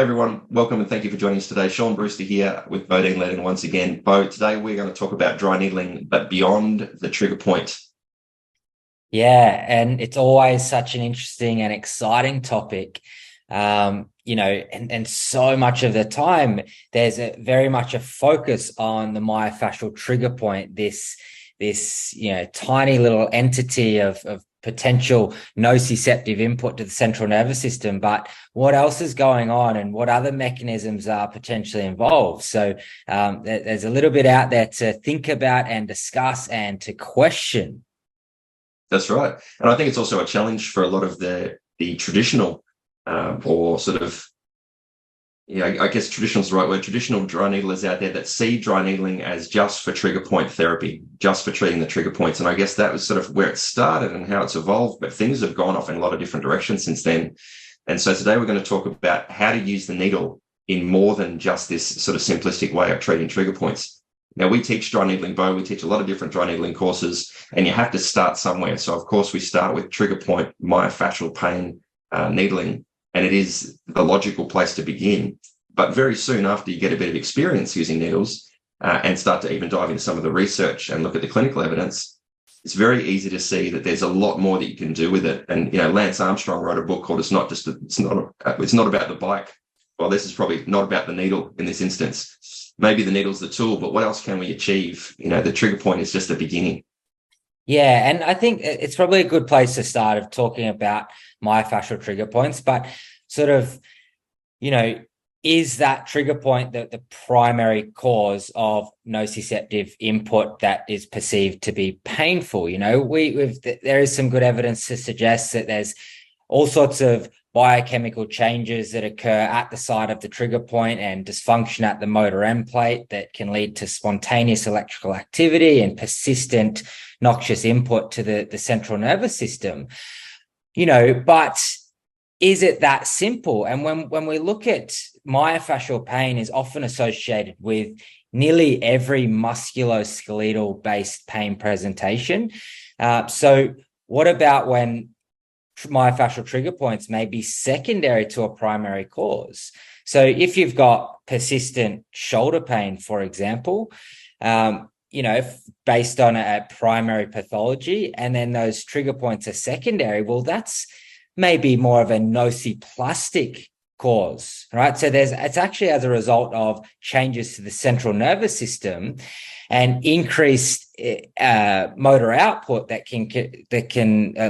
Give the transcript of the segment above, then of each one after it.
Hey everyone, welcome and thank you for joining us today. Sean Brewster here with Bodine Ledden once again. Bo, today we're going to talk about dry needling, but beyond the trigger point. Yeah, and it's always such an interesting and exciting topic. And so much of the time there's very much a focus on the myofascial trigger point, this tiny little entity of potential nociceptive input to the central nervous system. But what else is going on and what other mechanisms are potentially involved? So there's a little bit out there to think about and discuss and to question. That's right. And I think it's also a challenge for a lot of the traditional or sort of, I guess traditional is the right word, traditional dry needlers out there that see dry needling as just for trigger point therapy, just for treating the trigger points. And I guess that was sort of where it started and how it's evolved, but things have gone off in a lot of different directions since then. And so today we're going to talk about how to use the needle in more than just this sort of simplistic way of treating trigger points. Now, we teach dry needling, Bo. We teach a lot of different dry needling courses, and you have to start somewhere. So, of course, we start with trigger point myofascial pain needling, and it is the logical place to begin. But very soon after you get a bit of experience using needles and start to even dive into some of the research and look at the clinical evidence, it's very easy to see that there's a lot more that you can do with it. And, Lance Armstrong wrote a book called It's Not About the Bike. Well, this is probably not about the needle in this instance. Maybe the needle's the tool, but what else can we achieve? The trigger point is just the beginning. Yeah, and I think it's probably a good place to start of talking about myofascial trigger points, but sort of, is that trigger point the primary cause of nociceptive input that is perceived to be painful? There is some good evidence to suggest that there's all sorts of biochemical changes that occur at the site of the trigger point and dysfunction at the motor end plate that can lead to spontaneous electrical activity and persistent noxious input to the central nervous system. But is it that simple? And when we look at myofascial pain is often associated with nearly every musculoskeletal based pain presentation. So what about when myofascial trigger points may be secondary to a primary cause? So if you've got persistent shoulder pain, for example, based on a primary pathology, and then those trigger points are secondary, well, that's maybe more of a nociplastic cause, right? So it's actually as a result of changes to the central nervous system and increased motor output that can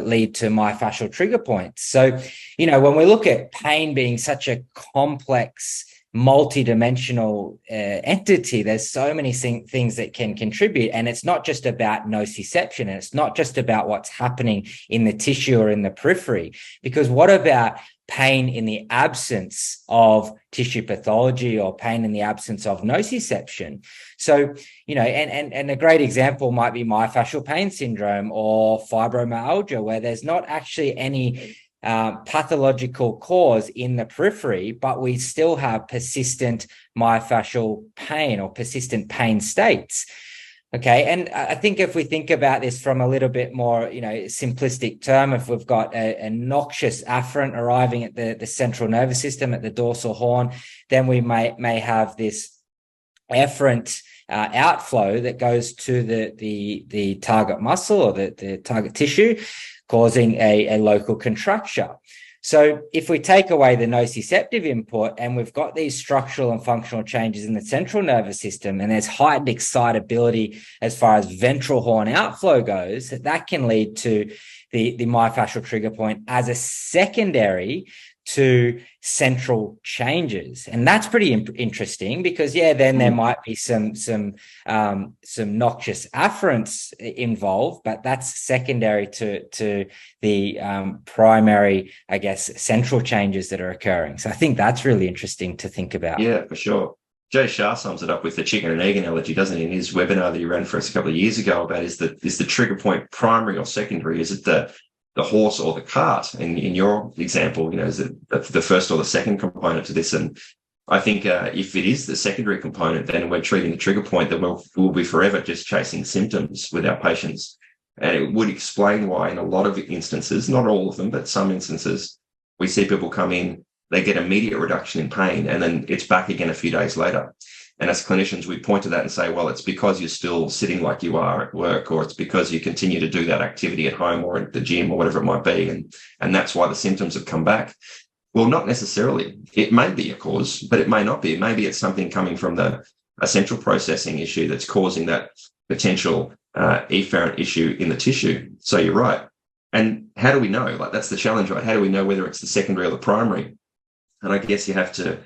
lead to myofascial trigger points. So, when we look at pain being such a complex, multidimensional entity, there's so many things that can contribute, and it's not just about nociception, and it's not just about what's happening in the tissue or in the periphery, because what about pain in the absence of tissue pathology or pain in the absence of nociception? So, and a great example might be myofascial pain syndrome or fibromyalgia, where there's not actually any pathological cause in the periphery, but we still have persistent myofascial pain or persistent pain states. Okay. And I think if we think about this from a little bit more, simplistic term, if we've got a noxious afferent arriving at the central nervous system at the dorsal horn, then we may have this efferent outflow that goes to the target muscle or the target tissue, causing a local contracture. So if we take away the nociceptive input and we've got these structural and functional changes in the central nervous system, and there's heightened excitability as far as ventral horn outflow goes, that can lead to the myofascial trigger point as a secondary to central changes. And that's pretty interesting because, then there might be some noxious afferents involved, but that's secondary to the primary, I guess, central changes that are occurring. So I think that's really interesting to think about. Yeah, for sure. Jay Shah sums it up with the chicken and egg analogy, doesn't he, in his webinar that he ran for us a couple of years ago about is the trigger point primary or secondary? Is it the horse or the cart in your example? Is it the first or the second component to this? And I think if it is the secondary component, then we're treating the trigger point, then we'll be forever just chasing symptoms with our patients. And it would explain why in a lot of instances, not all of them, but some instances, we see people come in they get immediate reduction in pain, and then it's back again a few days later. And as clinicians, we point to that and say, well, it's because you're still sitting like you are at work, or it's because you continue to do that activity at home or at the gym or whatever it might be. And that's why the symptoms have come back. Well, not necessarily. It may be a cause, but it may not be. Maybe it's something coming from a central processing issue that's causing that potential efferent issue in the tissue. So you're right. And how do we know? Like, that's the challenge, right? How do we know whether it's the secondary or the primary? And I guess you have to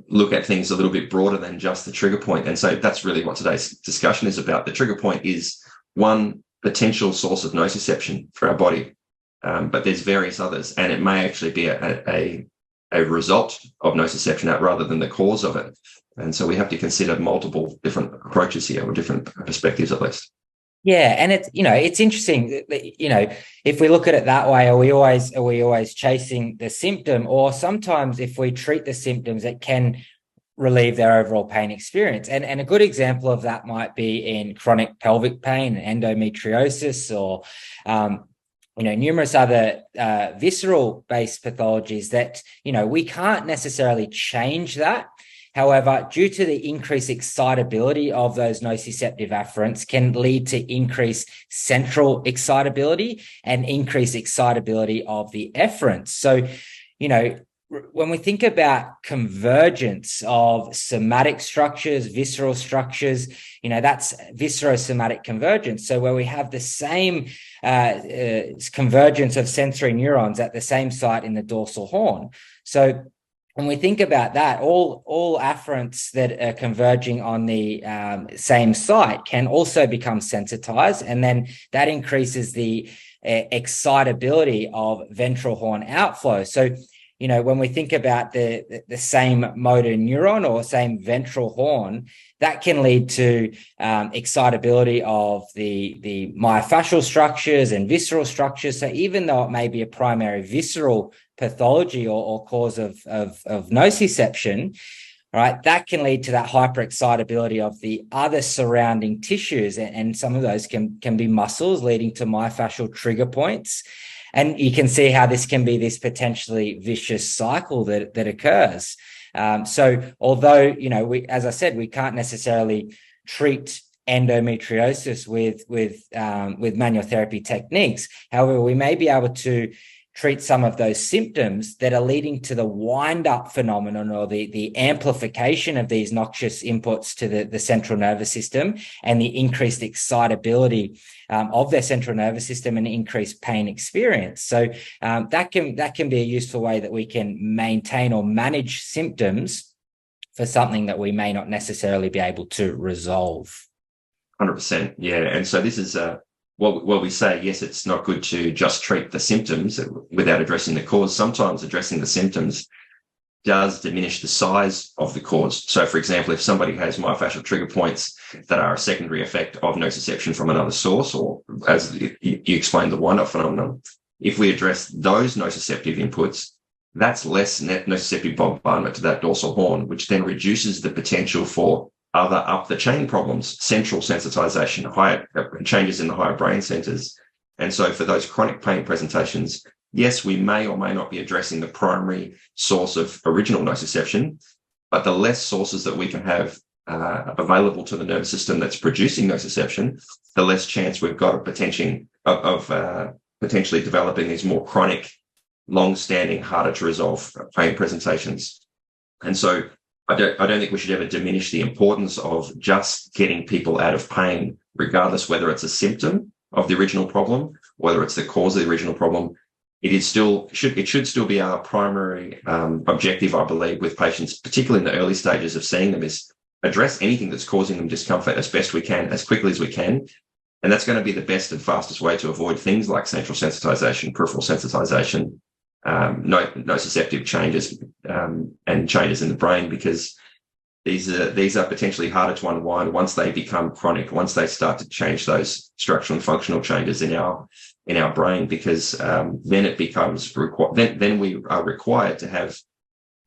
look at things a little bit broader than just the trigger point. And so that's really what today's discussion is about. The trigger point is one potential source of nociception for our body, but there's various others, and it may actually be a result of nociception rather than the cause of it. And so we have to consider multiple different approaches here, or different perspectives at least. Yeah, and it's interesting that, if we look at it that way, are we always chasing the symptom? Or sometimes if we treat the symptoms, it can relieve their overall pain experience. And a good example of that might be in chronic pelvic pain, endometriosis, or numerous other visceral based pathologies that we can't necessarily change that. However, due to the increased excitability of those nociceptive afferents can lead to increased central excitability and increased excitability of the efferents. So, when we think about convergence of somatic structures, visceral structures, that's viscerosomatic convergence. So where we have the same convergence of sensory neurons at the same site in the dorsal horn. So when we think about that, all afferents that are converging on the same site can also become sensitized, and then that increases the excitability of ventral horn outflow. So, when we think about the same motor neuron or same ventral horn, that can lead to excitability of the myofascial structures and visceral structures. So even though it may be a primary visceral pathology or cause of nociception, right, that can lead to that hyperexcitability of the other surrounding tissues, and some of those can be muscles, leading to myofascial trigger points. And you can see how this can be this potentially vicious cycle that occurs. So although, as I said, we can't necessarily treat endometriosis with manual therapy techniques. However, we may be able to treat some of those symptoms that are leading to the wind-up phenomenon, or the amplification of these noxious inputs to the central nervous system, and the increased excitability of their central nervous system and increased pain experience. So that can be a useful way that we can maintain or manage symptoms for something that we may not necessarily be able to resolve. 100%. Yeah. And so this is what we say, yes, it's not good to just treat the symptoms without addressing the cause. Sometimes addressing the symptoms does diminish the size of the cause. So, for example, if somebody has myofascial trigger points that are a secondary effect of nociception from another source, or as you explained, the wind-up phenomenon, if we address those nociceptive inputs, that's less nociceptive bombardment to that dorsal horn, which then reduces the potential for other up-the-chain problems, central sensitization, higher changes in the higher brain centers. And so for those chronic pain presentations, yes, we may or may not be addressing the primary source of original nociception, but the less sources that we can have available to the nervous system that's producing nociception, the less chance we've got of potentially developing these more chronic, long-standing, harder to resolve pain presentations. And so I don't think we should ever diminish the importance of just getting people out of pain, regardless whether it's a symptom of the original problem, whether it's the cause of the original problem. It should still be our primary objective, I believe, with patients, particularly in the early stages of seeing them, is address anything that's causing them discomfort as best we can, as quickly as we can. And that's going to be the best and fastest way to avoid things like central sensitization, peripheral sensitization, nociceptive changes, and changes in the brain, because these are potentially harder to unwind once they become chronic, once they start to change those structural and functional changes in our brain, because then it becomes then we are required to have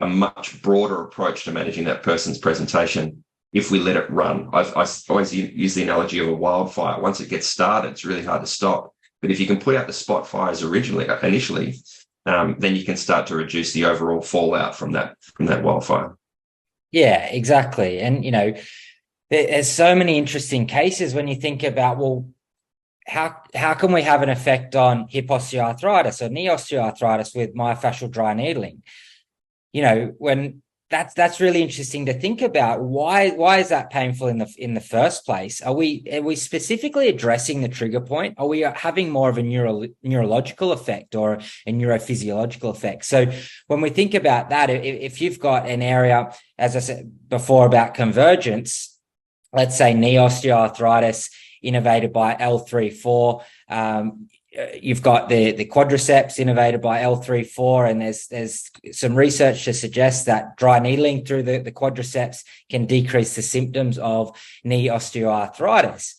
a much broader approach to managing that person's presentation if we let it run. I always use the analogy of a wildfire. Once it gets started, it's really hard to stop. But if you can put out the spot fires initially, then you can start to reduce the overall fallout from that wildfire. Yeah, exactly. And, there's so many interesting cases when you think about, well, how can we have an effect on hip osteoarthritis or knee osteoarthritis with myofascial dry needling? When that's really interesting to think about. Why is that painful in the first place? Are we specifically addressing the trigger point? Are we having more of a neurological effect or a neurophysiological effect? So when we think about that, if you've got an area, as I said before about convergence, let's say knee osteoarthritis innervated by L3-4, you've got the quadriceps innervated by L3-4, and there's some research to suggest that dry needling through the quadriceps can decrease the symptoms of knee osteoarthritis.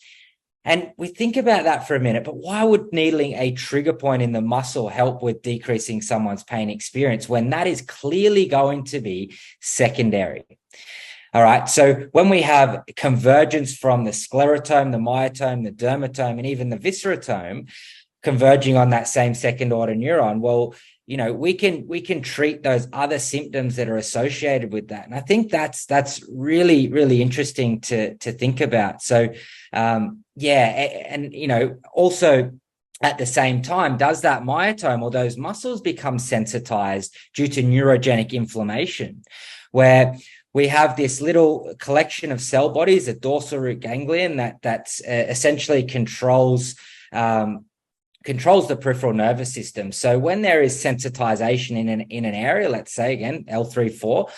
And we think about that for a minute, but why would needling a trigger point in the muscle help with decreasing someone's pain experience when that is clearly going to be secondary? All right. So when we have convergence from the sclerotome, the myotome, the dermatome, and even the viscerotome converging on that same second order neuron, well, we can treat those other symptoms that are associated with that. And I think that's really, really interesting to think about. So, also at the same time, does that myotome or those muscles become sensitized due to neurogenic inflammation, where we have this little collection of cell bodies, a dorsal root ganglion that's essentially controls the peripheral nervous system. So when there is sensitization in an area, let's say again L3-4,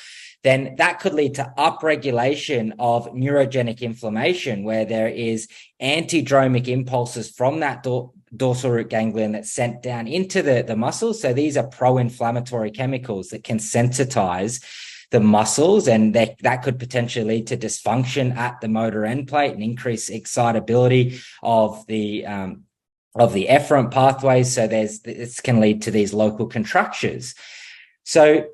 then that could lead to upregulation of neurogenic inflammation, where there is antidromic impulses from that dorsal root ganglion that's sent down into the muscles. So these are pro-inflammatory chemicals that can sensitize the muscles, and that could potentially lead to dysfunction at the motor end plate and increase excitability of the efferent pathways. So this can lead to these local contractures. So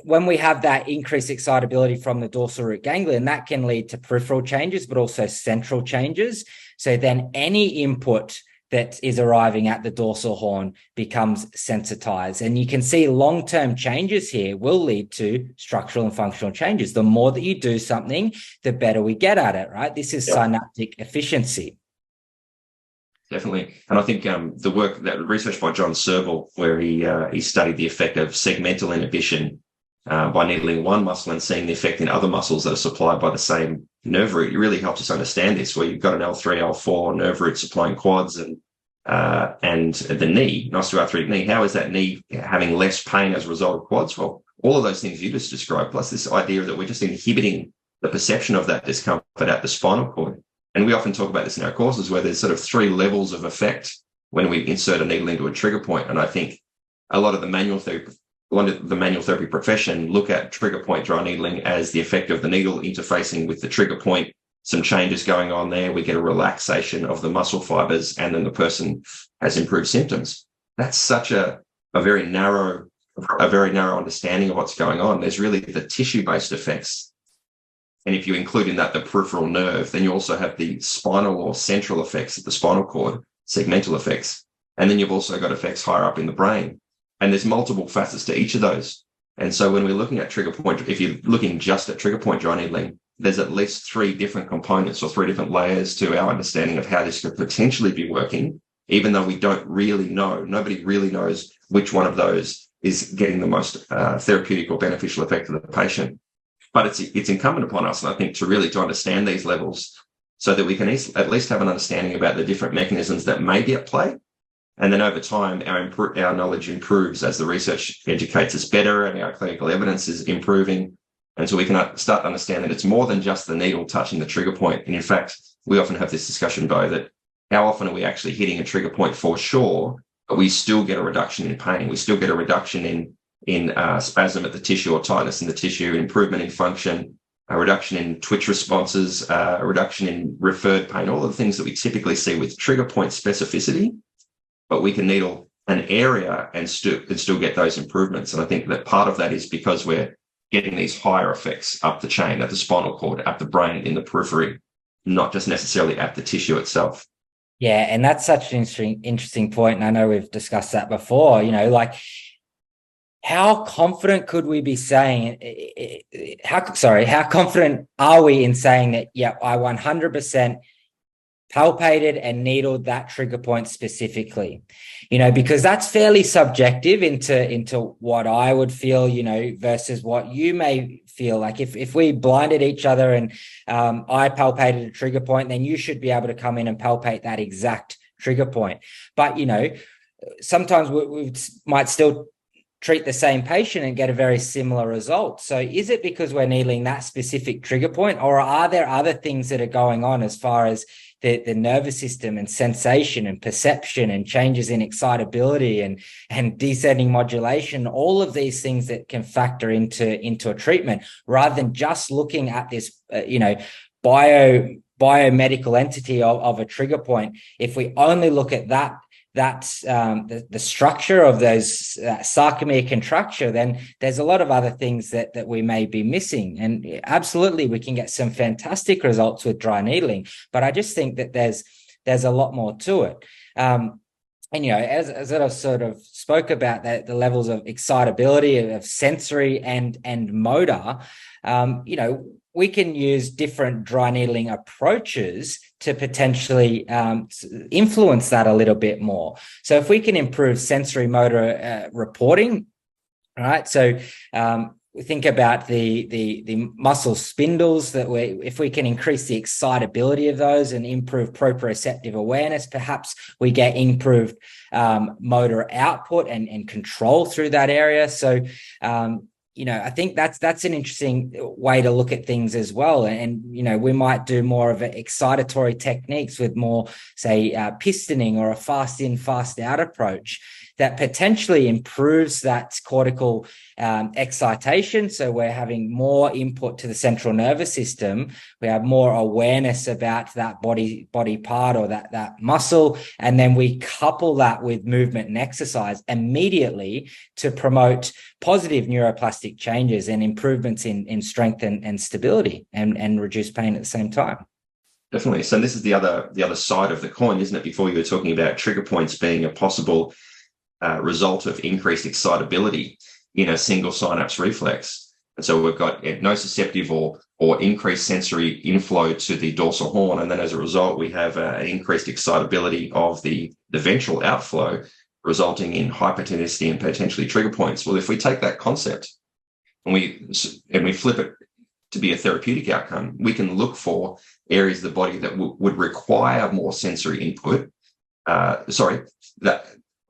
when we have that increased excitability from the dorsal root ganglion, that can lead to peripheral changes, but also central changes. So then any input that is arriving at the dorsal horn becomes sensitized. And you can see long-term changes here will lead to structural and functional changes. The more that you do something, the better we get at it, right? This is synaptic efficiency. Definitely. And I think the research by John Serval, where he studied the effect of segmental inhibition by needling one muscle and seeing the effect in other muscles that are supplied by the same nerve root, it really helps us understand this, where you've got an L3, L4 nerve root supplying quads and the knee, an osteoarthritic knee. How is that knee having less pain as a result of quads? Well, all of those things you just described, plus this idea that we're just inhibiting the perception of that discomfort at the spinal cord. And we often talk about this in our courses, where there's sort of 3 levels of effect when we insert a needle into a trigger point. And I think a lot of the manual therapy profession look at trigger point dry needling as the effect of the needle interfacing with the trigger point, some changes going on there. We get a relaxation of the muscle fibers, and then the person has improved symptoms. That's such a very narrow understanding of what's going on. There's really the tissue-based effects. And if you include in that the peripheral nerve, then you also have the spinal or central effects of the spinal cord, segmental effects. And then you've also got effects higher up in the brain. And there's multiple facets to each of those. And so when we're looking at trigger point, if you're looking just at trigger point dry needling, there's at least 3 different components or 3 different layers to our understanding of how this could potentially be working, even though we don't really know. Nobody really knows which one of those is getting the most therapeutic or beneficial effect to the patient. But it's incumbent upon us, and I think, to understand these levels so that we can at least have an understanding about the different mechanisms that may be at play. And then over time, our knowledge improves as the research educates us better and our clinical evidence is improving. And so we can start to understand that it's more than just the needle touching the trigger point. And in fact, we often have this discussion, Bo, that how often are we actually hitting a trigger point for sure, but we still get a reduction in pain. We still get a reduction in spasm at the tissue or tightness in the tissue, improvement in function, a reduction in twitch responses, a reduction in referred pain, all of the things that we typically see with trigger point specificity, but we can needle an area and still get those improvements. And I think that part of that is because we're getting these higher effects up the chain, at the spinal cord, at the brain, in the periphery, not just necessarily at the tissue itself. Yeah, and that's such an interesting point. And I know we've discussed that before, how confident could we be saying how confident are we in saying that, yeah, I 100% palpated and needled that trigger point specifically, because that's fairly subjective into what I would feel, versus what you may feel. Like if we blinded each other and I palpated a trigger point, then you should be able to come in and palpate that exact trigger point. But, sometimes we might still treat the same patient and get a very similar result. So is it because we're needling that specific trigger point, or are there other things that are going on as far as the nervous system and sensation and perception and changes in excitability and descending modulation, all of these things that can factor into a treatment, rather than just looking at this, biomedical entity of a trigger point? If we only look at the structure of those sarcomere contracture, then there's a lot of other things that we may be missing. And absolutely, we can get some fantastic results with dry needling, but I just think that there's a lot more to it. And as I sort of spoke about, the levels of excitability, of sensory and motor, we can use different dry needling approaches to potentially influence that a little bit more. So if we can improve sensory motor reporting, all right, so we think about the muscle spindles, if we can increase the excitability of those and improve proprioceptive awareness, perhaps we get improved motor output and control through that area. So I think that's an interesting way to look at things as well. And, we might do more of excitatory techniques with more, say, pistoning or a fast in, fast out approach that potentially improves that cortical excitation. So we're having more input to the central nervous system. We have more awareness about that body part or that muscle. And then we couple that with movement and exercise immediately to promote positive neuroplastic changes and improvements in strength and stability and reduce pain at the same time. Definitely. So this is the other side of the coin, isn't it? Before you were talking about trigger points being a possible result of increased excitability in a single synapse reflex. And so we've got nociceptive or increased sensory inflow to the dorsal horn. And then as a result, we have an increased excitability of the ventral outflow, resulting in hypertonicity and potentially trigger points. Well, if we take that concept and we flip it to be a therapeutic outcome, we can look for areas of the body that would require more sensory input.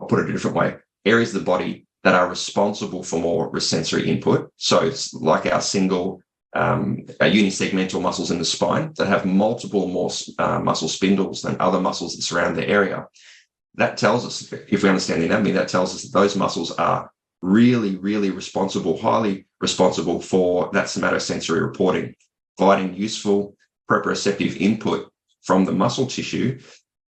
I'll put it a different way. Areas of the body that are responsible for more sensory input. So it's like our single unisegmental muscles in the spine that have multiple more muscle spindles than other muscles that surround the area. That tells us, if we understand the anatomy, that tells us that those muscles are really, really responsible, highly responsible for that somatosensory reporting, providing useful proprioceptive input from the muscle tissue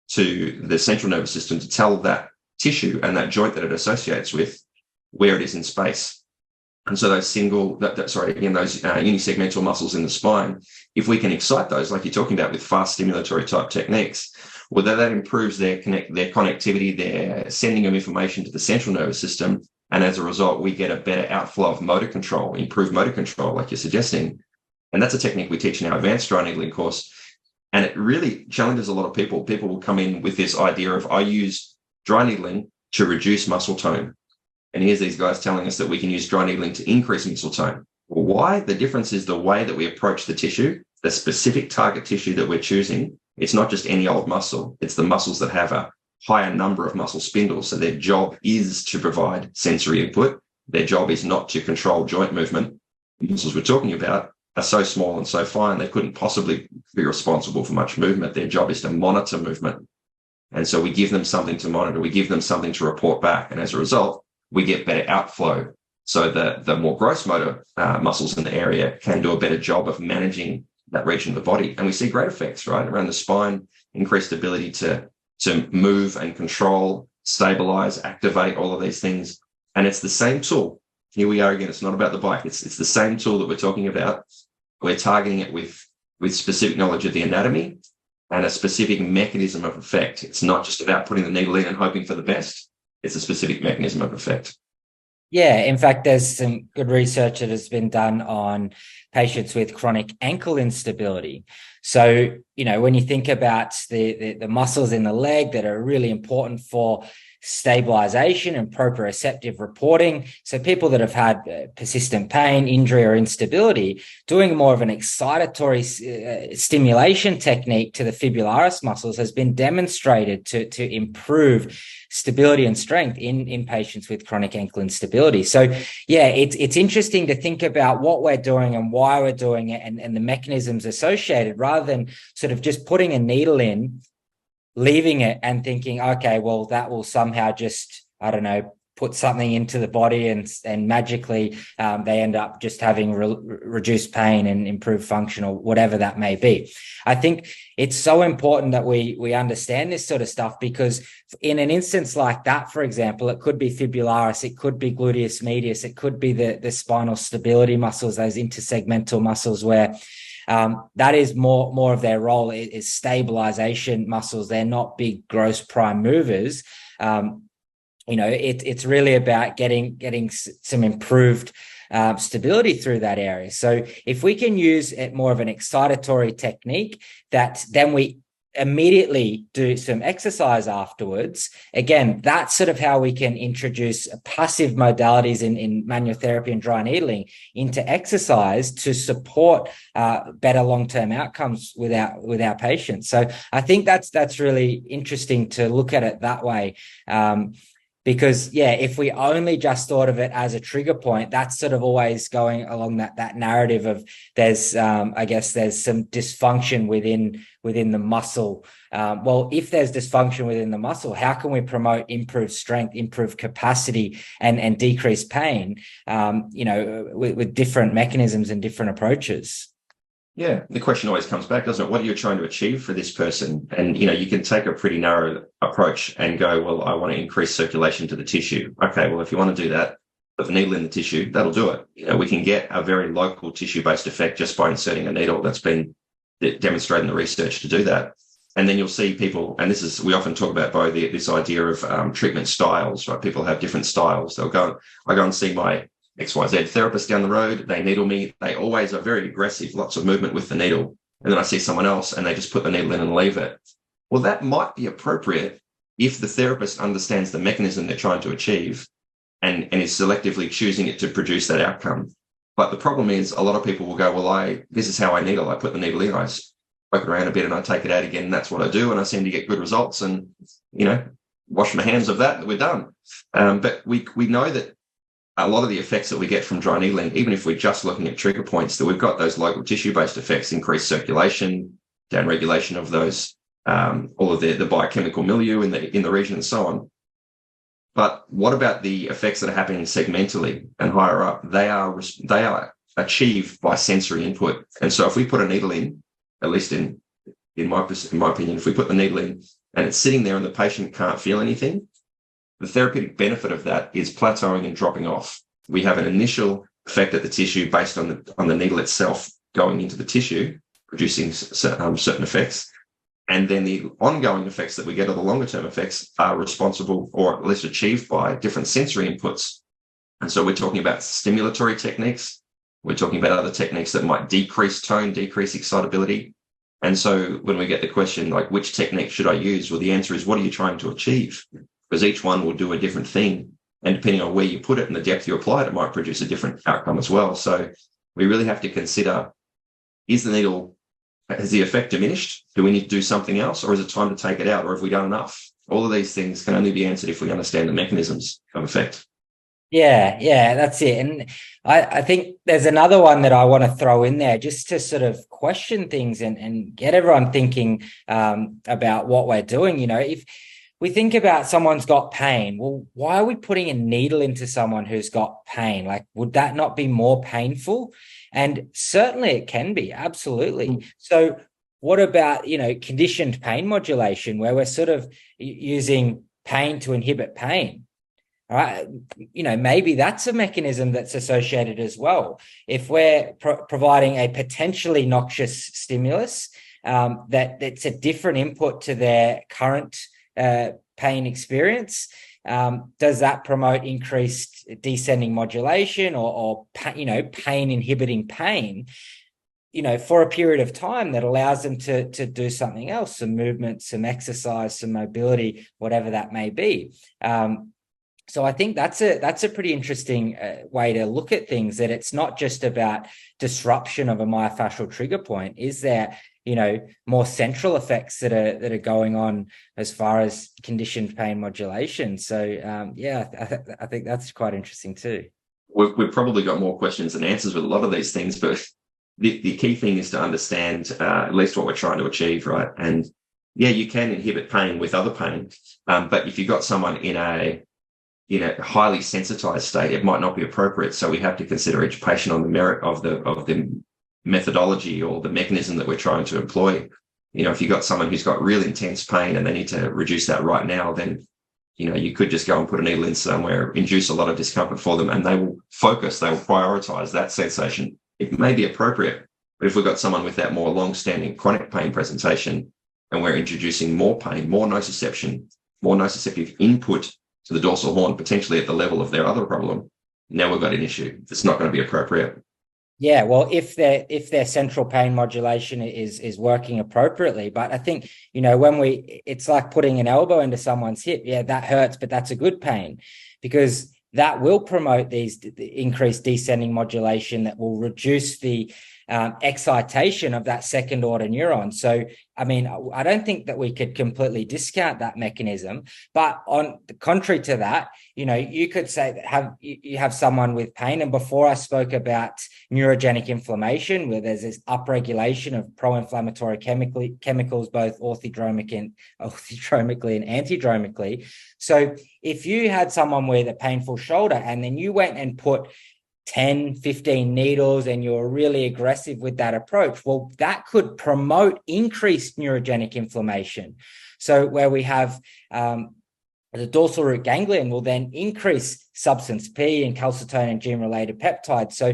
to the central nervous system to tell that tissue and that joint that it associates with where it is in space. And so those unisegmental muscles in the spine, if we can excite those, like you're talking about with fast stimulatory type techniques, well, that improves their connectivity, their sending of information to the central nervous system. And as a result, we get a better outflow of motor control, improved motor control, like you're suggesting. And that's a technique we teach in our advanced dry needling course. And it really challenges a lot of people. People will come in with this idea of, I use dry needling to reduce muscle tone. And here's these guys telling us that we can use dry needling to increase muscle tone. Well, why? The difference is the way that we approach the tissue, the specific target tissue that we're choosing. It's not just any old muscle. It's the muscles that have a higher number of muscle spindles. So their job is to provide sensory input. Their job is not to control joint movement. The muscles we're talking about are so small and so fine, they couldn't possibly be responsible for much movement. Their job is to monitor movement. And so we give them something to monitor. We give them something to report back. And as a result, we get better outflow. So the more gross motor muscles in the area can do a better job of managing that region of the body. And we see great effects, right? Around the spine, increased ability to move and control, stabilize, activate, all of these things. And it's the same tool. Here we are again. It's not about the bike. It's the same tool that we're talking about. We're targeting it with specific knowledge of the anatomy and a specific mechanism of effect. It's not just about putting the needle in and hoping for the best. It's a specific mechanism of effect. Yeah, in fact, there's some good research that has been done on patients with chronic ankle instability. So, when you think about the muscles in the leg that are really important for stabilization and proprioceptive reporting. So people that have had persistent pain, injury, or instability, doing more of an excitatory stimulation technique to the fibularis muscles has been demonstrated to improve stability and strength in patients with chronic ankle instability. So yeah, it's interesting to think about what we're doing and why we're doing it, and the mechanisms associated, rather than sort of just putting a needle in, leaving it and thinking, okay, well, that will somehow just, I don't know, put something into the body and magically they end up just having reduced pain and improved function, or whatever that may be. I think it's so important that we understand this sort of stuff, because in an instance like that, for example, it could be fibularis, it could be gluteus medius, it could be the spinal stability muscles, those intersegmental muscles, where that is more of their role is stabilization muscles. They're not big, gross prime movers. It's really about getting some improved stability through that area. So if we can use it more of an excitatory technique, that then we immediately do some exercise afterwards, again, that's sort of how we can introduce passive modalities in manual therapy and dry needling into exercise to support better long-term outcomes with our patients. So I think that's really interesting to look at it that way. Because if we only just thought of it as a trigger point, that's sort of always going along that narrative of there's some dysfunction within the muscle. Well, if there's dysfunction within the muscle, how can we promote improved strength, improved capacity, and decrease pain? With different mechanisms and different approaches. Yeah, the question always comes back, doesn't it? What are you trying to achieve for this person? And, you can take a pretty narrow approach and go, well, I want to increase circulation to the tissue. Okay, well, if you want to do that, put the needle in the tissue, that'll do it. We can get a very local tissue-based effect just by inserting a needle. That's been demonstrated in the research to do that. And then you'll see people, and we often talk about, Bo, this idea of treatment styles, right? People have different styles. I go and see my XYZ therapist down the road, they needle me. They always are very aggressive, lots of movement with the needle. And then I see someone else and they just put the needle in and leave it. Well, that might be appropriate if the therapist understands the mechanism they're trying to achieve and is selectively choosing it to produce that outcome. But the problem is a lot of people will go, well, this is how I needle. I put the needle in, I poke it around a bit and I take it out again. And that's what I do. And I seem to get good results and, wash my hands of that, we're done. But we know that a lot of the effects that we get from dry needling, even if we're just looking at trigger points, that we've got those local tissue-based effects, increased circulation, downregulation of those, all of the biochemical milieu in the region and so on. But what about the effects that are happening segmentally and higher up? They are achieved by sensory input. And so if we put a needle in, at least in my opinion, if we put the needle in and it's sitting there and the patient can't feel anything, the therapeutic benefit of that is plateauing and dropping off. We have an initial effect at the tissue based on the needle itself going into the tissue, producing certain effects. And then the ongoing effects that we get, or the longer term effects, are responsible, or at least achieved, by different sensory inputs. And so we're talking about stimulatory techniques. We're talking about other techniques that might decrease tone, decrease excitability. And so when we get the question, like, which technique should I use? Well, the answer is, what are you trying to achieve? Because each one will do a different thing. And depending on where you put it and the depth you apply it, it might produce a different outcome as well. So we really have to consider, has the effect diminished? Do we need to do something else? Or is it time to take it out? Or have we done enough? All of these things can only be answered if we understand the mechanisms of effect. Yeah, that's it. And I think there's another one that I want to throw in there just to sort of question things and get everyone thinking about what we're doing. If we think about someone's got pain, well, why are we putting a needle into someone who's got pain? Like, would that not be more painful? And certainly it can be, absolutely. So what about, conditioned pain modulation, where we're sort of using pain to inhibit pain? All right. Maybe that's a mechanism that's associated as well. If we're providing a potentially noxious stimulus, that's a different input to their current pain experience, does that promote increased descending modulation or pain inhibiting pain, for a period of time that allows them to do something else, some movement, some exercise, some mobility, whatever that may be. So I think that's a pretty interesting way to look at things, that it's not just about disruption of a myofascial trigger point. Is there, more central effects that are going on as far as conditioned pain modulation? So I think that's quite interesting too. We've probably got more questions than answers with a lot of these things, but the key thing is to understand at least what we're trying to achieve, right? And yeah, you can inhibit pain with other pain, but if you've got someone in a highly sensitized state, it might not be appropriate. So we have to consider each patient on the merit of the methodology or the mechanism that we're trying to employ. If you've got someone who's got really intense pain and they need to reduce that right now, then you could just go and put a needle in somewhere, induce a lot of discomfort for them, and they will prioritize that sensation. It may be appropriate, but if we've got someone with that more long-standing chronic pain presentation and we're introducing more pain, more nociceptive input to the dorsal horn, potentially at the level of their other problem, now we've got an issue. It's not going to be appropriate. Yeah, well, if their central pain modulation is working appropriately, but I think it's like putting an elbow into someone's hip. Yeah, that hurts, but that's a good pain, because that will promote the increased descending modulation that will reduce the excitation of that second order neuron. So, I don't think that we could completely discount that mechanism. But on the contrary to that, you could say that you have someone with pain. And before I spoke about neurogenic inflammation, where there's this upregulation of pro-inflammatory chemicals, both orthodromically and antidromically. So if you had someone with a painful shoulder and then you went and put 10, 15 needles and you're really aggressive with that approach, well, that could promote increased neurogenic inflammation. So where we have the dorsal root ganglion will then increase substance P and calcitonin gene-related peptides. So,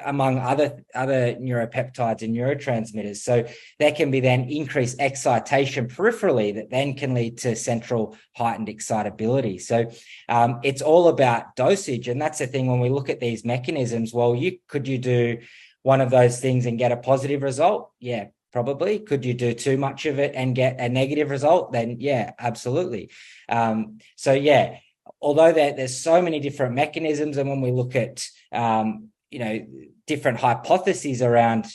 among other neuropeptides and neurotransmitters. So there can be then increased excitation peripherally that then can lead to central heightened excitability. So it's all about dosage. And that's the thing when we look at these mechanisms. Well, could you do one of those things and get a positive result? Yeah, probably. Could you do too much of it and get a negative result? Then yeah, absolutely. Although there's so many different mechanisms, and when we look at different hypotheses around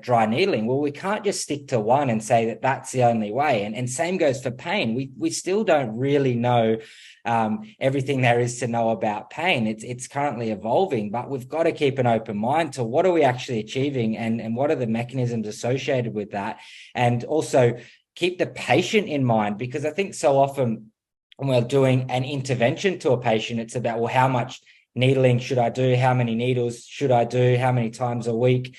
dry needling, well, we can't just stick to one and say that that's the only way. And same goes for pain. We still don't really know everything there is to know about pain. It's currently evolving, but we've got to keep an open mind to what are we actually achieving and what are the mechanisms associated with that. And also keep the patient in mind, because I think so often when we're doing an intervention to a patient, it's about, well, how much needling should I do? How many needles should I do? How many times a week?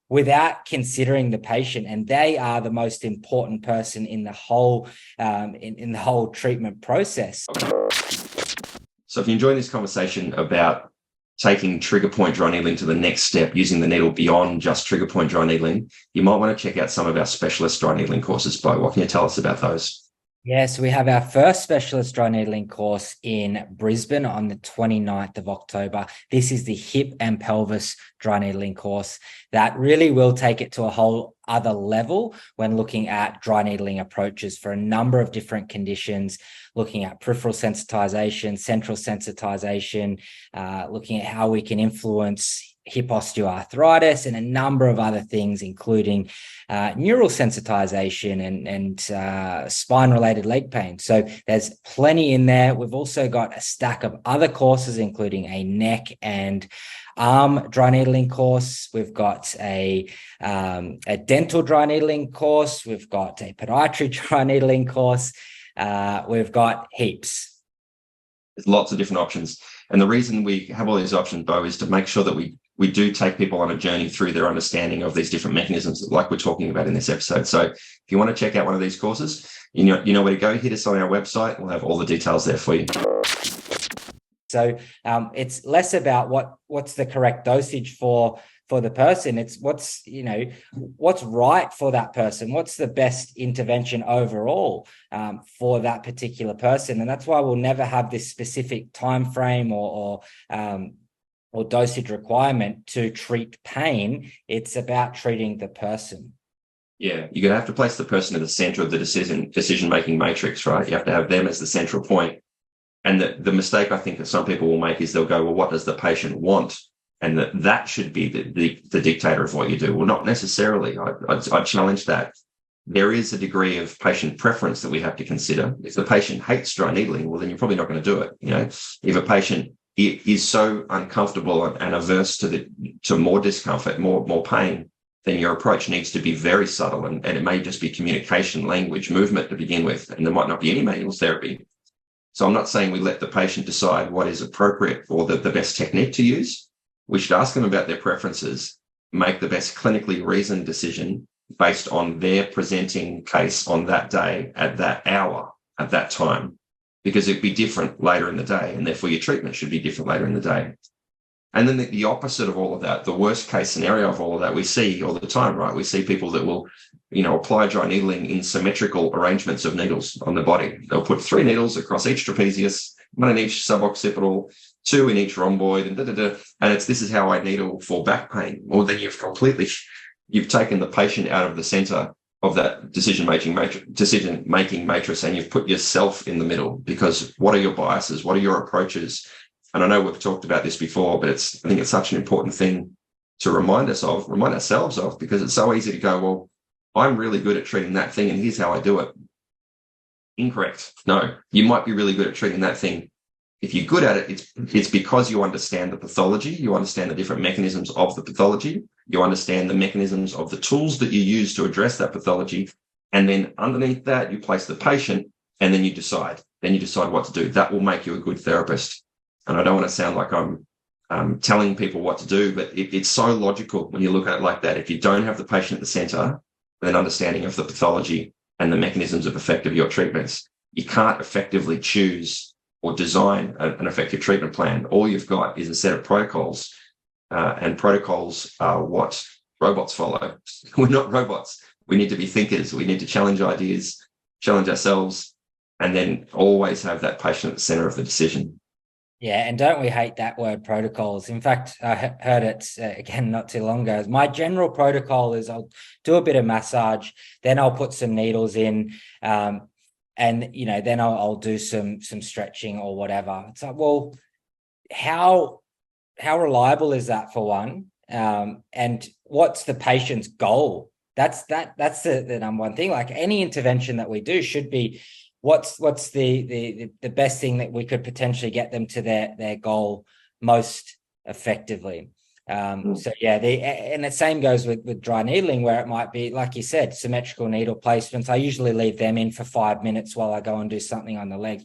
Without considering the patient, and they are the most important person in the whole in the whole treatment process. So, if you enjoy this conversation about taking trigger point dry needling to the next step, using the needle beyond just trigger point dry needling, you might want to check out some of our specialist dry needling courses. Bo, what can you tell us about those? Yes, we have our first specialist dry needling course in Brisbane on the 29th of October. This is the hip and pelvis dry needling course that really will take it to a whole other level when looking at dry needling approaches for a number of different conditions, looking at peripheral sensitization, central sensitization, looking at how we can influence hip osteoarthritis and a number of other things, including neural sensitization and spine-related leg pain. So there's plenty in there. We've also got a stack of other courses, including a neck and arm dry needling course. We've got a dental dry needling course. We've got a podiatry dry needling course. We've got heaps. There's lots of different options. And the reason we have all these options, Bo, is to make sure that we do take people on a journey through their understanding of these different mechanisms, like we're talking about in this episode. So if you want to check out one of these courses, you know where to go. Hit us on our website. We'll have all the details there for you. So it's less about what's the correct dosage for for the person. It's what's right for that person. What's the best intervention overall for that particular person? And that's why we'll never have this specific time frame or dosage requirement to treat pain. It's about treating the person. Yeah, you're going to have to place the person at the center of the decision-making matrix, right? You have to have them as the central point. And the mistake I think that some people will make is they'll go, well, what does the patient want? And that should be the dictator of what you do. Well, not necessarily. I challenge that. There is a degree of patient preference that we have to consider. If the patient hates dry needling, well, then you're probably not going to do it. If a patient is so uncomfortable and averse to more discomfort, more pain, then your approach needs to be very subtle, and it may just be communication, language, movement to begin with, and there might not be any manual therapy. So I'm not saying we let the patient decide what is appropriate or the best technique to use. We should ask them about their preferences, make the best clinically reasoned decision based on their presenting case on that day, at that hour, at that time, because it'd be different later in the day, and therefore your treatment should be different later in the day. And then the opposite of all of that, the worst case scenario of all of that, we see all the time, right? We see people that will, apply dry needling in symmetrical arrangements of needles on the body. They'll put 3 needles across each trapezius, 1 in each suboccipital, 2 in each rhomboid, and this is how I needle for back pain. Well, then you've taken the patient out of the center of that decision-making matrix, and you've put yourself in the middle, because what are your biases? What are your approaches? And I know we've talked about this before, but I think it's such an important thing to remind ourselves of, because it's so easy to go, well, I'm really good at treating that thing, and here's how I do it. Incorrect. No, you might be really good at treating that thing. If you're good at it, it's because you understand the pathology, you understand the different mechanisms of the pathology, you understand the mechanisms of the tools that you use to address that pathology, and then underneath that, you place the patient, and then you decide what to do. That will make you a good therapist. And I don't want to sound like I'm telling people what to do, but it's so logical when you look at it like that. If you don't have the patient at the center, with an understanding of the pathology and the mechanisms of effect of your treatments, you can't effectively choose or design an effective treatment plan. All you've got is a set of protocols, and protocols are what robots follow. We're not robots. We need to be thinkers. We need to challenge ideas, challenge ourselves, and then always have that patient at the center of the decision. Yeah, and don't we hate that word, protocols? In fact, I heard it again not too long ago. My general protocol is I'll do a bit of massage, then I'll put some needles in, and then I'll do some stretching or whatever. It's like, well, how reliable is that, for one? And what's the patient's goal? That's the number one thing. Like, any intervention that we do should be, what's the best thing that we could potentially get them to their goal most effectively. So yeah, and the same goes with dry needling, where it might be, like you said, symmetrical needle placements. I usually leave them in for 5 minutes while I go and do something on the legs.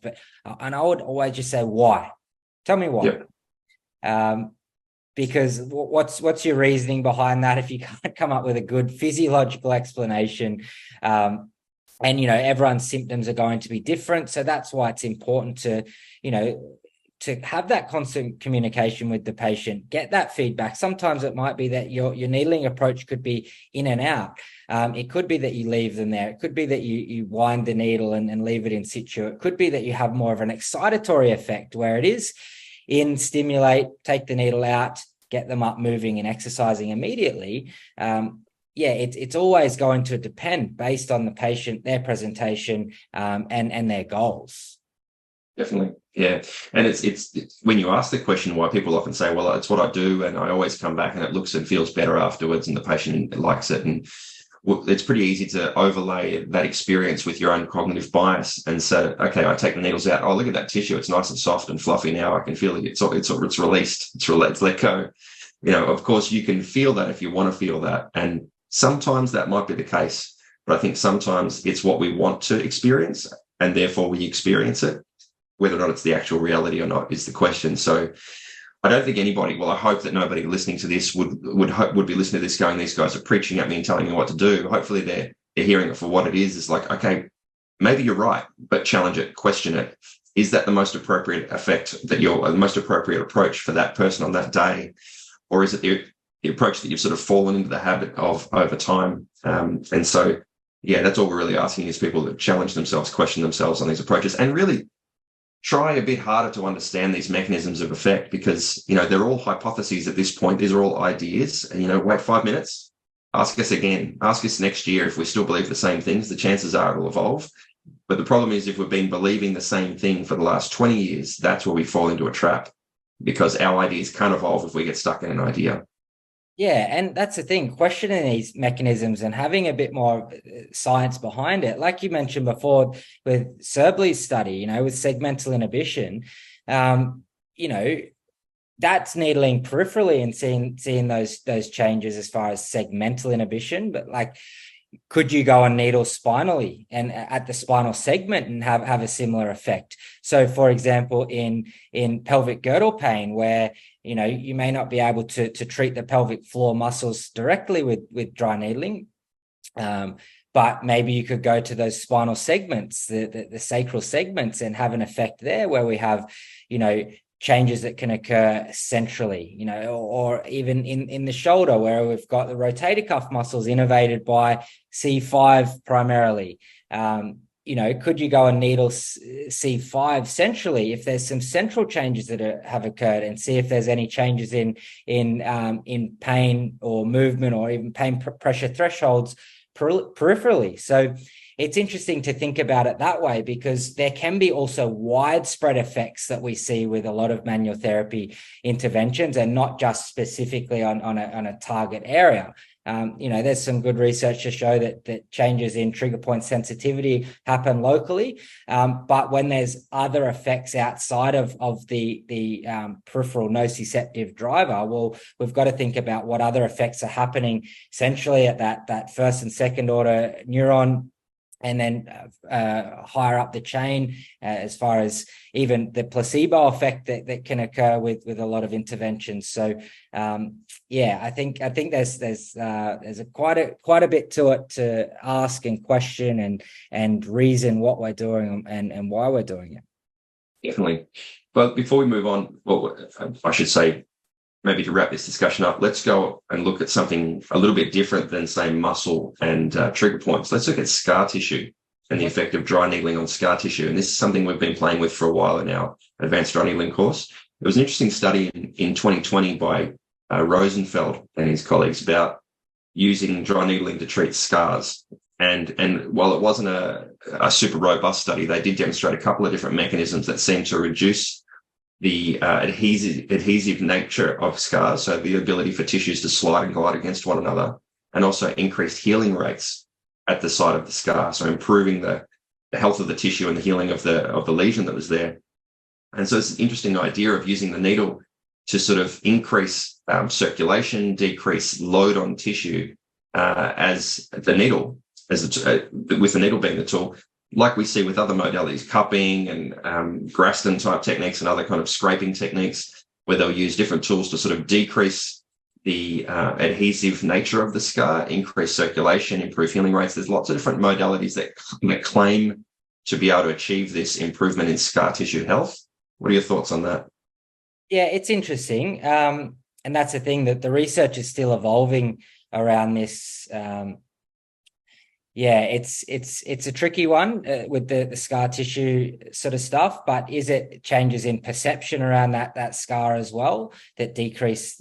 And I would always just say, why? Tell me why. Yep. Because what's your reasoning behind that if you can't come up with a good physiological explanation? And, everyone's symptoms are going to be different. So that's why it's important to have that constant communication with the patient, get that feedback. Sometimes it might be that your needling approach could be in and out. It could be that you leave them there. It could be that you wind the needle and leave it in situ. It could be that you have more of an excitatory effect, where it is in, stimulate, take the needle out, get them up, moving and exercising immediately. It's always going to depend based on the patient, their presentation, and their goals. Definitely. Yeah. And it's when you ask the question why, people often say, well, it's what I do, and I always come back and it looks and feels better afterwards, and the patient likes it. And it's pretty easy to overlay that experience with your own cognitive bias and say, okay, I take the needles out. Oh, look at that tissue. It's nice and soft and fluffy now. I can feel it. It's released. It's let go. Of course you can feel that if you want to feel that. And sometimes that might be the case, but I think sometimes it's what we want to experience, and therefore we experience it. Whether or not it's the actual reality or not is the question. So I don't think anybody, well, I hope that nobody listening to this would be listening to this going, these guys are preaching at me and telling me what to do. Hopefully they're hearing it for what it is. It's like, okay, maybe you're right, but challenge it, question it. Is that the most appropriate effect, the most appropriate approach for that person on that day? Or is it the approach that you've sort of fallen into the habit of over time. And so, yeah, that's all we're really asking is people to challenge themselves, question themselves on these approaches, and really try a bit harder to understand these mechanisms of effect, because, you know, they're all hypotheses at this point. These are all ideas. And, you know, wait 5 minutes, ask us again, ask us next year if we still believe the same things. The chances are it'll evolve. But the problem is, if we've been believing the same thing for the last 20 years, that's where we fall into a trap, because our ideas can't evolve if we get stuck in an idea. Yeah, and that's the thing, questioning these mechanisms and having a bit more science behind it. Like you mentioned before with Serbley's study, you know, with segmental inhibition, you know, that's needling peripherally and seeing those changes as far as segmental inhibition. But like, could you go and needle spinally and at the spinal segment and have a similar effect? So, for example, in pelvic girdle pain, where, you know, you may not be able to treat the pelvic floor muscles directly with dry needling, but maybe you could go to those spinal segments, the sacral segments, and have an effect there where we have, you know, changes that can occur centrally, you know, or even in the shoulder, where we've got the rotator cuff muscles innervated by C5 primarily. You know, could you go and needle C5 centrally if there's some central changes that have occurred, and see if there's any changes in pain or movement, or even pain pressure thresholds peripherally? So it's interesting to think about it that way, because there can be also widespread effects that we see with a lot of manual therapy interventions, and not just specifically on a target area. You know, there's some good research to show that changes in trigger point sensitivity happen locally, but when there's other effects outside of the peripheral nociceptive driver, well, we've got to think about what other effects are happening centrally at that first and second order neuron, and then higher up the chain, as far as even the placebo effect that can occur with a lot of interventions. So yeah, I think there's quite a bit to it to ask and question and reason what we're doing and why we're doing it. Definitely. But before we move on, well, I should say, maybe to wrap this discussion up, let's go and look at something a little bit different than, say, muscle and trigger points. Let's look at scar tissue and the effect of dry needling on scar tissue. And this is something we've been playing with for a while in our advanced dry needling course. There was an interesting study in 2020 by Rosenfeld and his colleagues about using dry needling to treat scars. And while it wasn't a super robust study, they did demonstrate a couple of different mechanisms that seemed to reduce the adhesive nature of scars, so the ability for tissues to slide and glide against one another, and also increased healing rates at the site of the scar, so improving the health of the tissue and the healing of the lesion that was there. And so it's an interesting idea of using the needle to sort of increase circulation, decrease load on tissue with the needle being the tool, like we see with other modalities, cupping and Graston type techniques and other kind of scraping techniques, where they'll use different tools to sort of decrease the adhesive nature of the scar, increase circulation, improve healing rates. There's lots of different modalities that claim to be able to achieve this improvement in scar tissue health. What are your thoughts on that? Yeah, it's interesting. And that's the thing, that the research is still evolving around this. Yeah, it's a tricky one with the scar tissue sort of stuff, but is it changes in perception around that scar as well that decrease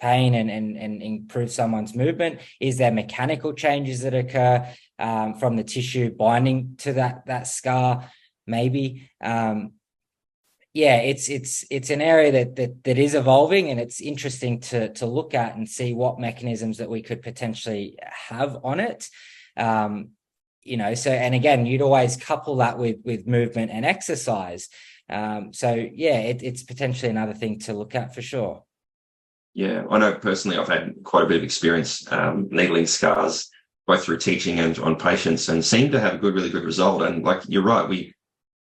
pain and improve someone's movement? Is there mechanical changes that occur from the tissue binding to that scar? Maybe. Yeah, it's an area that is evolving, and it's interesting to look at and see what mechanisms that we could potentially have on it. You know, so, and again, you'd always couple that with movement and exercise. So yeah, it's potentially another thing to look at for sure. Yeah, I know personally I've had quite a bit of experience needling scars, both through teaching and on patients, and seem to have a really good result. And like, you're right, we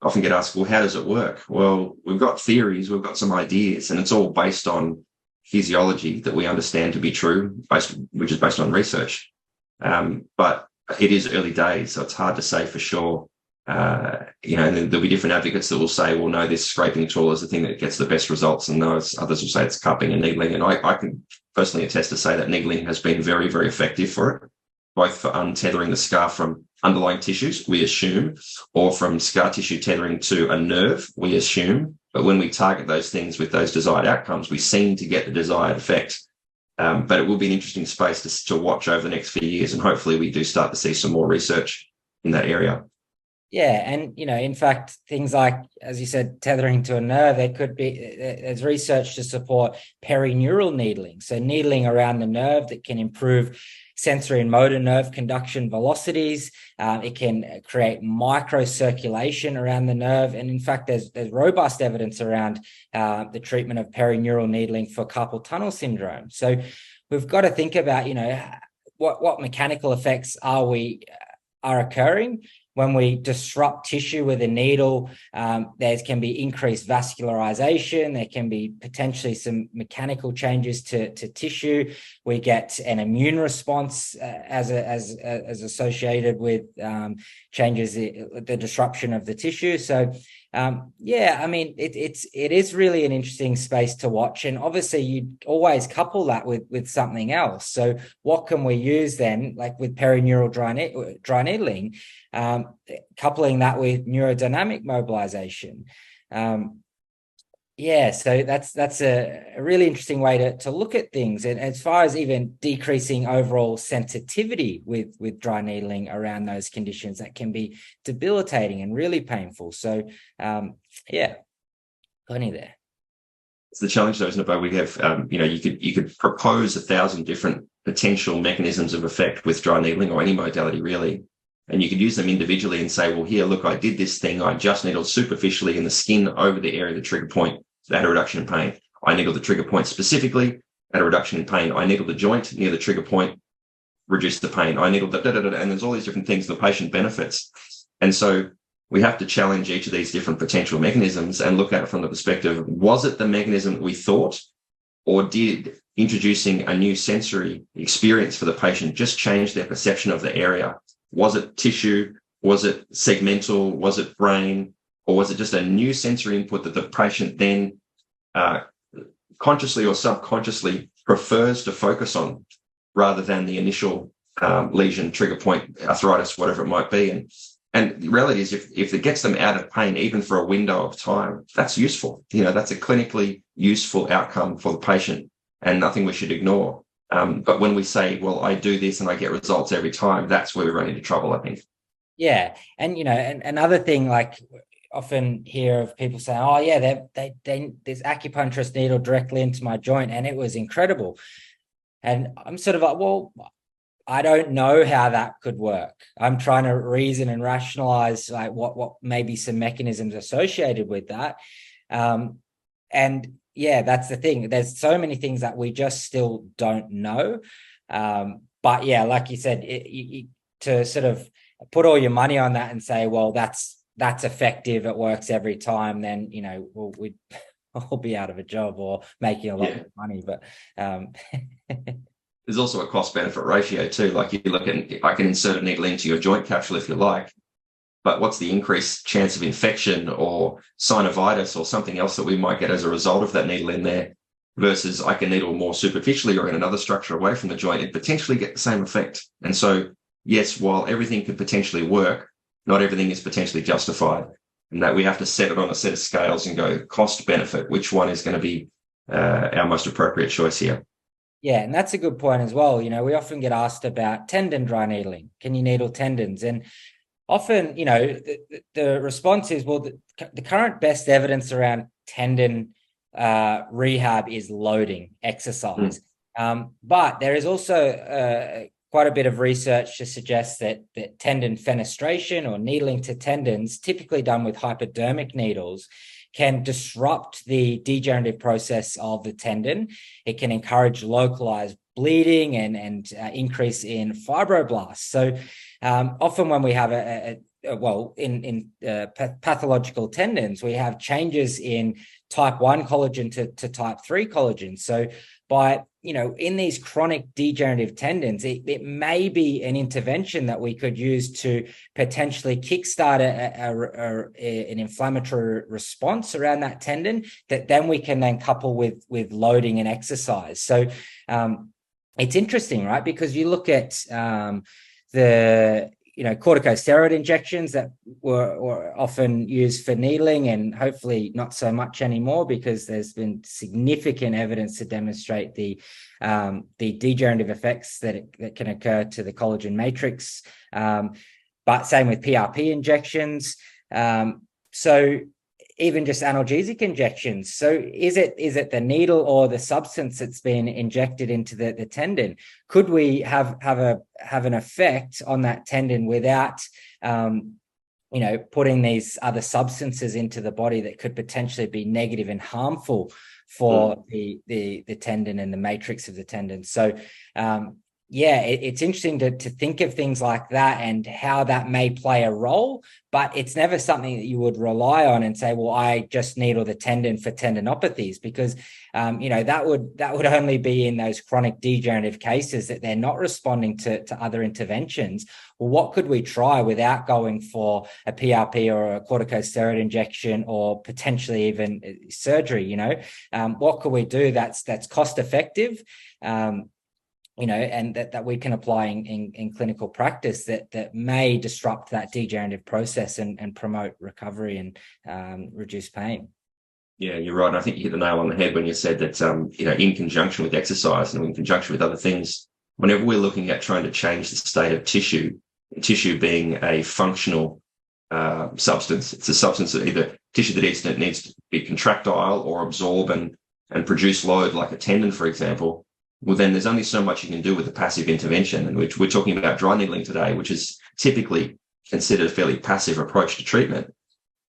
often get asked, well, how does it work? Well, we've got theories, we've got some ideas, and it's all based on physiology that we understand to be true, which is based on research. But it is early days, so it's hard to say for sure And then there'll be different advocates that will say, well, no, this scraping tool is the thing that gets the best results, and others will say it's cupping and needling. And I can personally attest to say that needling has been very, very effective for it, both for untethering the scar from underlying tissues, we assume, or from scar tissue tethering to a nerve, we assume. But when we target those things with those desired outcomes, we seem to get the desired effect. But it will be an interesting space to watch over the next few years, and hopefully we do start to see some more research in that area. Yeah, and in fact, things like, as you said, tethering to a nerve, there's research to support perineural needling. So needling around the nerve that can improve sensory and motor nerve conduction velocities. It can create microcirculation around the nerve. And in fact, there's robust evidence around the treatment of perineural needling for carpal tunnel syndrome. So we've got to think about, what mechanical effects are occurring when we disrupt tissue with a needle. There can be increased vascularization. There can be potentially some mechanical changes to tissue. We get an immune response as associated with changes, the disruption of the tissue. So it is really an interesting space to watch. And obviously you always couple that with something else. So what can we use then, like with perineural dry needling, coupling that with neurodynamic mobilization? So that's a really interesting way to look at things. And as far as even decreasing overall sensitivity with dry needling around those conditions, that can be debilitating and really painful. So, plenty there. It's the challenge, though, isn't it, Bo? We have, you could propose 1,000 different potential mechanisms of effect with dry needling, or any modality really. And you could use them individually and say, well, here, look, I did this thing. I just needled superficially in the skin over the area of the trigger point. That had a reduction in pain. I needled the trigger point specifically, had a reduction in pain. I needled the joint near the trigger point, reduced the pain. I needled and there's all these different things the patient benefits. And so we have to challenge each of these different potential mechanisms and look at it from the perspective, was it the mechanism that we thought, or did introducing a new sensory experience for the patient just change their perception of the area? Was it tissue? Was it segmental? Was it brain? Or was it just a new sensory input that the patient then consciously or subconsciously prefers to focus on, rather than the initial lesion, trigger point, arthritis, whatever it might be? And the reality is, if it gets them out of pain, even for a window of time, that's useful. That's a clinically useful outcome for the patient, and nothing we should ignore. But when we say, well, I do this and I get results every time, that's where we run into trouble, I think. Yeah. And, and another thing, like, often hear of people saying, oh yeah, they this acupuncturist needle directly into my joint and it was incredible. And I'm sort of like, well, I don't know how that could work. I'm trying to reason and rationalize like what maybe some mechanisms associated with that. And yeah, that's the thing. There's so many things that we just still don't know. But yeah, like you said, to sort of put all your money on that and say, well, that's effective, it works every time, then we'd all be out of a job or making a lot of money. But there's also a cost benefit ratio too. Like, you look at, I can insert a needle into your joint capsule if you like, but what's the increased chance of infection or synovitis or something else that we might get as a result of that needle in there, versus I can needle more superficially or in another structure away from the joint and potentially get the same effect. And so, yes, while everything could potentially work, not everything is potentially justified, and that we have to set it on a set of scales and go cost benefit. Which one is going to be our most appropriate choice here? Yeah, and that's a good point as well. We often get asked about tendon dry needling. Can you needle tendons? And often, the response is, well, the current best evidence around tendon rehab is loading exercise. But there is also quite a bit of research to suggest that tendon fenestration or needling to tendons, typically done with hypodermic needles, can disrupt the degenerative process of the tendon. It can encourage localized bleeding and increase in fibroblasts. So often when we have pathological tendons, we have changes in type 1 collagen to type 3 collagen. So by in these chronic degenerative tendons, it may be an intervention that we could use to potentially kickstart an inflammatory response around that tendon that then we can then couple with loading and exercise. So it's interesting, right? Because you look at the corticosteroid injections that were often used for needling, and hopefully not so much anymore, because there's been significant evidence to demonstrate the degenerative effects that can occur to the collagen matrix. But same with PRP injections. So even just analgesic injections. So is it the needle or the substance that's been injected into the tendon? Could we have an effect on that tendon without putting these other substances into the body that could potentially be negative and harmful for the tendon and the matrix of the tendon? So it's interesting to think of things like that and how that may play a role, but it's never something that you would rely on and say, well, I just needle the tendon for tendinopathies, because that would only be in those chronic degenerative cases that they're not responding to other interventions. Well, what could we try without going for a PRP or a corticosteroid injection or potentially even surgery? What could we do that's cost effective? And that we can apply in clinical practice that may disrupt that degenerative process and promote recovery and reduce pain. Yeah, you're right. I think you hit the nail on the head when you said that, in conjunction with exercise and in conjunction with other things, whenever we're looking at trying to change the state of tissue being a functional substance, it's a substance that either tissue that needs to be contractile or absorb and produce load, like a tendon, for example. Well, then there's only so much you can do with a passive intervention, and which we're talking about dry needling today, which is typically considered a fairly passive approach to treatment.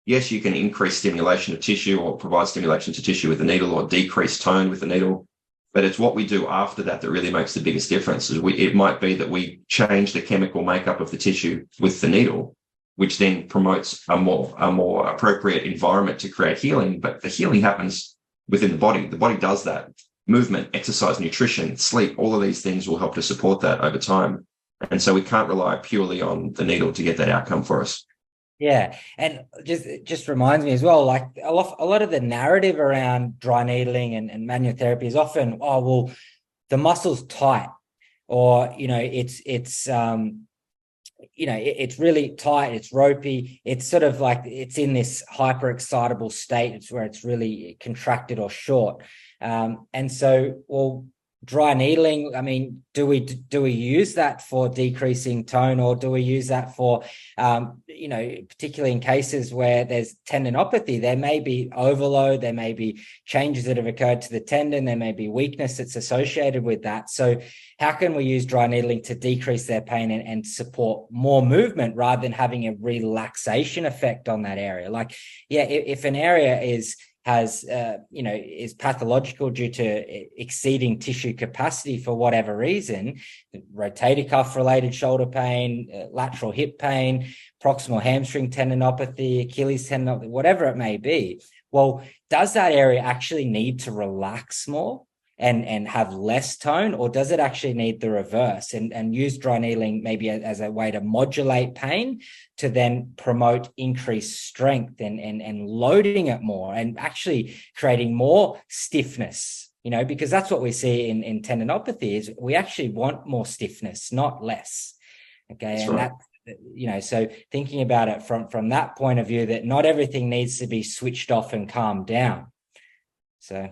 Yes, you can increase stimulation of tissue or provide stimulation to tissue with the needle, or decrease tone with the needle, but it's what we do after that really makes the biggest difference. It might be that we change the chemical makeup of the tissue with the needle, which then promotes a more appropriate environment to create healing. But the healing happens within the body. The body does that. Movement, exercise, nutrition, sleep, all of these things will help to support that over time. And so we can't rely purely on the needle to get that outcome for us. Yeah. And just reminds me as well, like a lot of the narrative around dry needling and manual therapy is often, oh, well, the muscle's tight, or, it's really tight, it's ropey, it's sort of like it's in this hyper excitable state. It's where it's really contracted or short. And so, well, dry needling, I mean, do we use that for decreasing tone, or do we use that for, particularly in cases where there's tendinopathy, there may be overload, there may be changes that have occurred to the tendon, there may be weakness that's associated with that. So how can we use dry needling to decrease their pain and support more movement rather than having a relaxation effect on that area? Like, if an area is pathological due to exceeding tissue capacity for whatever reason, rotator cuff related shoulder pain, lateral hip pain, proximal hamstring tendinopathy, Achilles tendinopathy, whatever it may be. Well, does that area actually need to relax more and have less tone, or does it actually need the reverse and use dry needling maybe as a way to modulate pain to then promote increased strength and loading it more and actually creating more stiffness, because that's what we see in tendinopathy is we actually want more stiffness, not less. Okay. That's and right. That, so thinking about it from that point of view, that not everything needs to be switched off and calmed down. So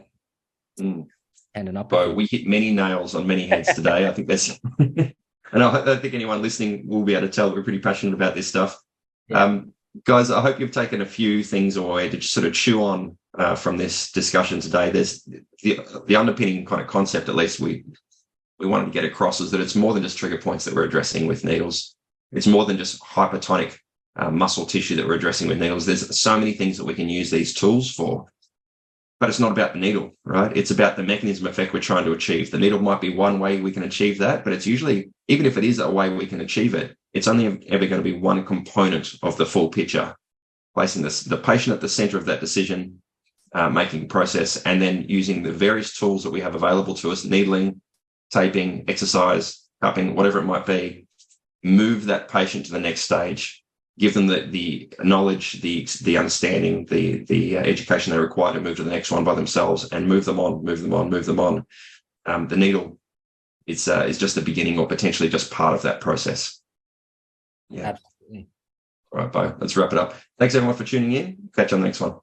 So we hit many nails on many heads today. I think that's, and I don't think anyone listening will be able to tell that we're pretty passionate about this stuff. Yeah. Guys, I hope you've taken a few things away to sort of chew on from this discussion today. There's the underpinning kind of concept, at least we wanted to get across, is that it's more than just trigger points that we're addressing with needles. It's more than just hypertonic muscle tissue that we're addressing with needles. There's so many things that we can use these tools for. But it's not about the needle, right? It's about the mechanism effect we're trying to achieve. The needle might be one way we can achieve that, but it's usually, even if it is a way we can achieve it, it's only ever going to be one component of the full picture. Placing the patient at the center of that decision, making process, and then using the various tools that we have available to us, needling, taping, exercise, cupping, whatever it might be, move that patient to the next stage, give them the knowledge, the understanding, the education they require to move to the next one by themselves, and move them on. The needle is just the beginning, or potentially just part of that process. Yeah. Absolutely. All right, Bo, let's wrap it up. Thanks everyone for tuning in. Catch you on the next one.